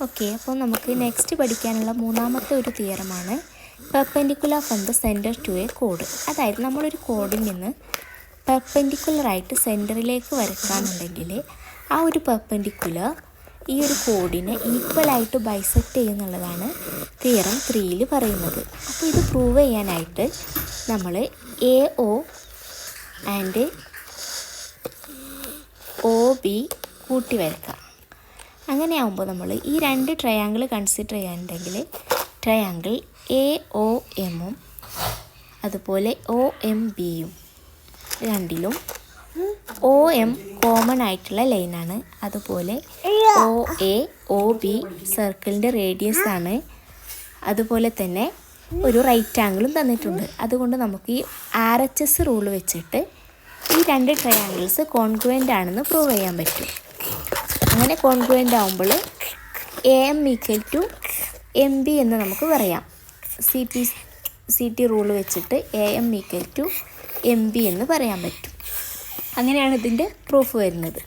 Okay, അപ്പോൾ നമുക്ക് next പഠിക്കാനുള്ള മൂന്നാമത്തെ ഒരു തിയറമാണ് perpendicular from the centre to a കോഡ്. അതായത് നമ്മളൊരു കോഡിൽ നിന്ന് പെർപെൻഡിക്കുലറായിട്ട് സെൻറ്ററിലേക്ക് വരയ്ക്കാന്നുണ്ടെങ്കിൽ ആ ഒരു പെർപെൻഡിക്കുലർ ഈ ഒരു കോഡിനെ ഈക്വലായിട്ട് ബൈസെക്റ്റ് ചെയ്യുന്നുള്ളതാണ് തിയറം 3 പറയുന്നത്. അപ്പോൾ ഇത് പ്രൂവ് ചെയ്യാനായിട്ട് നമ്മൾ AO ആൻഡ് OB കൂട്ടി വരയ്ക്കാം. അങ്ങനെയാകുമ്പോൾ നമ്മൾ ഈ രണ്ട് ട്രയാങ്കിൾ കൺസിഡർ ചെയ്യാനുണ്ടെങ്കിൽ ട്രയാങ്കിൾ AOMഉം അതുപോലെ OMBയും രണ്ടിലും OM കോമൺ ആയിട്ടുള്ള ലൈനാണ്. അതുപോലെ OA OB സർക്കിളിൻ്റെ റേഡിയസ് ആണ്. അതുപോലെ തന്നെ ഒരു റൈറ്റ് ആംഗിളും തന്നിട്ടുണ്ട്. അതുകൊണ്ട് നമുക്ക് ഈ RHS റൂൾ വെച്ചിട്ട് ഈ രണ്ട് ട്രയാങ്കിൾസ് കോൺഗ്രുവൻ്റ് ആണെന്ന് പ്രൂവ് ചെയ്യാൻ പറ്റും. അങ്ങനെ കോൺഗ്രുവൻ്റ് ആകുമ്പോൾ AM ഈക്വൽ ടു MB എന്ന് നമുക്ക് പറയാം. CT റൂൾ വെച്ചിട്ട് AM ഈക്വൽ ടു MB എന്ന് പറയാൻ പറ്റും. അങ്ങനെയാണ് ഇതിൻ്റെ പ്രൂഫ് വരുന്നത്.